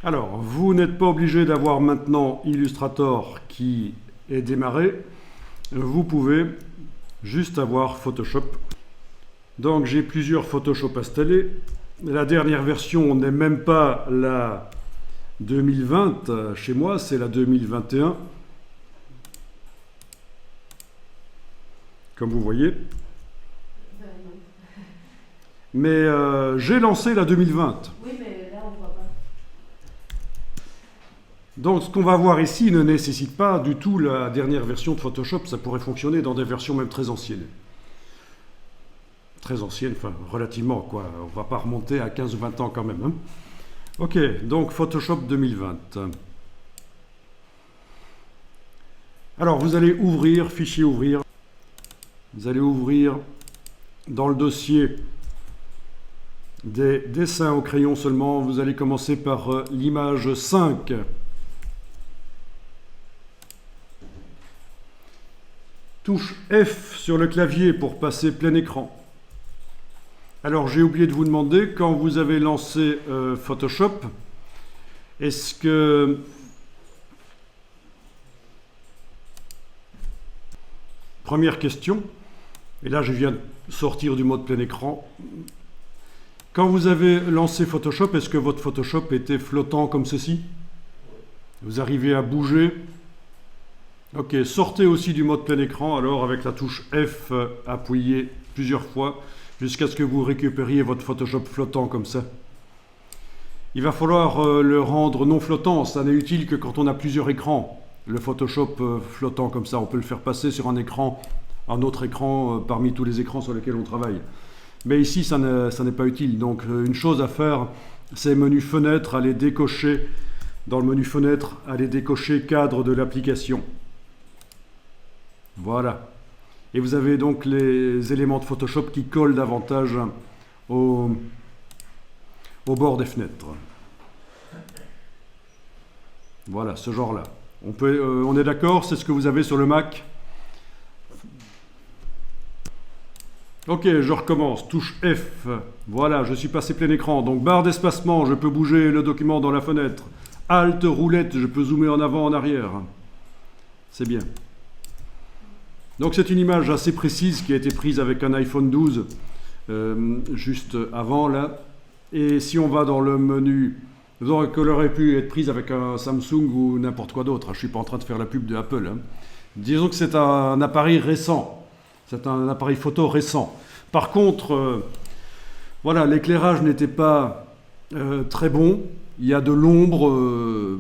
Alors, vous n'êtes pas obligé d'avoir maintenant Illustrator qui est démarré. Vous pouvez juste avoir Photoshop. Donc, j'ai plusieurs Photoshop installés. La dernière version n'est même pas la 2020 chez moi, c'est la 2021. Comme vous voyez. Mais j'ai lancé la 2020. Oui, mais là, on ne voit pas. Donc, ce qu'on va voir ici ne nécessite pas du tout la dernière version de Photoshop. Ça pourrait fonctionner dans des versions même très anciennes. Très anciennes, enfin, relativement, quoi. On ne va pas remonter à 15 ou 20 ans quand même. Hein. Ok, donc Photoshop 2020. Alors, vous allez ouvrir, fichier ouvrir. Vous allez ouvrir dans le dossier des dessins au crayon seulement. Vous allez commencer par l'image 5. Touche F sur le clavier pour passer plein écran. Alors j'ai oublié de vous demander, quand vous avez lancé Photoshop, est-ce que première question, et là je viens de sortir du mode plein écran. Quand vous avez lancé Photoshop, est-ce que votre Photoshop était flottant comme ceci? Vous arrivez à bouger? Ok, sortez aussi du mode plein écran, alors avec la touche F appuyée plusieurs fois, jusqu'à ce que vous récupériez votre Photoshop flottant comme ça. Il va falloir le rendre non flottant, ça n'est utile que quand on a plusieurs écrans. Le Photoshop flottant comme ça, on peut le faire passer sur un écran, un autre écran parmi tous les écrans sur lesquels on travaille. Mais ici, ça n'est pas utile. Donc une chose à faire, c'est menu fenêtre, aller décocher, dans le menu fenêtre, aller décocher cadre de l'application. Voilà. Et vous avez donc les éléments de Photoshop qui collent davantage au bord des fenêtres. Voilà, ce genre-là. On est d'accord, c'est ce que vous avez sur le Mac. Ok, je recommence. Touche F. Voilà, je suis passé plein écran. Donc barre d'espacement, je peux bouger le document dans la fenêtre. Alt, roulette, je peux zoomer en avant, en arrière. C'est bien. Donc c'est une image assez précise qui a été prise avec un iPhone 12 juste avant là. Et si on va dans le menu, donc elle aurait pu être prise avec un Samsung ou n'importe quoi d'autre. Je ne suis pas en train de faire la pub de Apple. Hein. Disons que c'est un appareil récent. C'est un appareil photo récent. Par contre, voilà, l'éclairage n'était pas très bon. Il y a de l'ombre.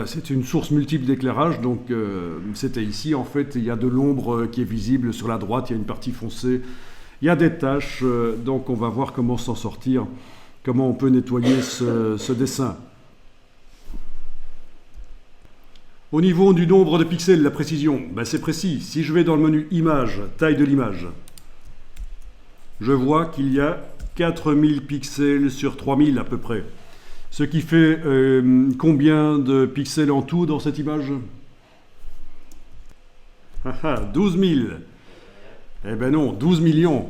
C'était une source multiple d'éclairage, donc c'était ici en fait, il y a de l'ombre qui est visible sur la droite, il y a une partie foncée, il y a des taches, donc on va voir comment s'en sortir, comment on peut nettoyer ce dessin. Au niveau du nombre de pixels, la précision, ben c'est précis. Si je vais dans le menu Image, taille de l'image, je vois qu'il y a 4000 pixels sur 3000 à peu près. Ce qui fait combien de pixels en tout dans cette image? 12 000. Eh ben non, 12 millions.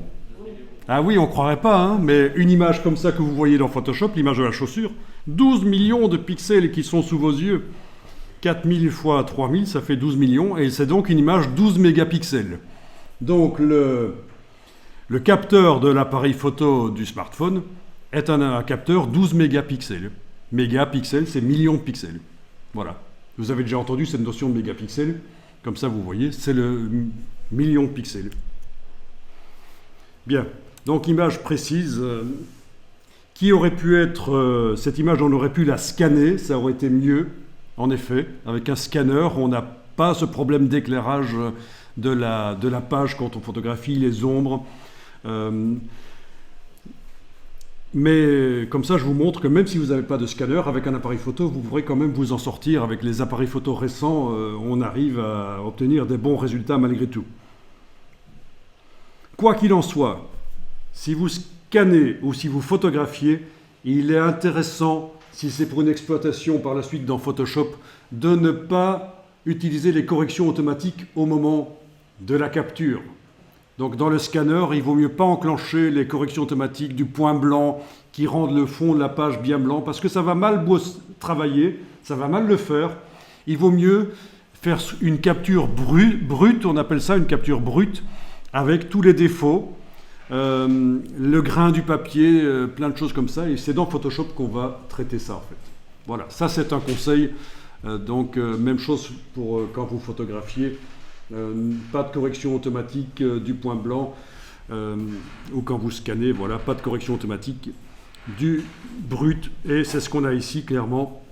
Ah oui, on ne croirait pas, hein, mais une image comme ça que vous voyez dans Photoshop, l'image de la chaussure, 12 millions de pixels qui sont sous vos yeux. 4000 fois 3000, ça fait 12 millions, et c'est donc une image 12 mégapixels. Donc le capteur de l'appareil photo du smartphone est un capteur 12 mégapixels. Mégapixels, c'est millions de pixels. Voilà. Vous avez déjà entendu cette notion de mégapixels. Comme ça, vous voyez, c'est le million de pixels. Bien. Donc, image précise. Qui aurait pu être... cette image, on aurait pu la scanner. Ça aurait été mieux, en effet. Avec un scanner, on n'a pas ce problème d'éclairage de la page quand on photographie, les ombres. Mais comme ça, je vous montre que même si vous n'avez pas de scanner, avec un appareil photo, vous pourrez quand même vous en sortir. Avec les appareils photo récents, on arrive à obtenir des bons résultats malgré tout. Quoi qu'il en soit, si vous scannez ou si vous photographiez, il est intéressant, si c'est pour une exploitation par la suite dans Photoshop, de ne pas utiliser les corrections automatiques au moment de la capture. Donc dans le scanner, il vaut mieux pas enclencher les corrections automatiques du point blanc qui rendent le fond de la page bien blanc, parce que ça va mal travailler, ça va mal le faire. Il vaut mieux faire une capture brute, on appelle ça une capture brute, avec tous les défauts, le grain du papier, plein de choses comme ça, et c'est dans Photoshop qu'on va traiter ça en fait. Voilà, ça c'est un conseil, même chose pour quand vous photographiez, pas de correction automatique du point blanc, ou quand vous scannez, voilà, pas de correction automatique du brut, et c'est ce qu'on a ici clairement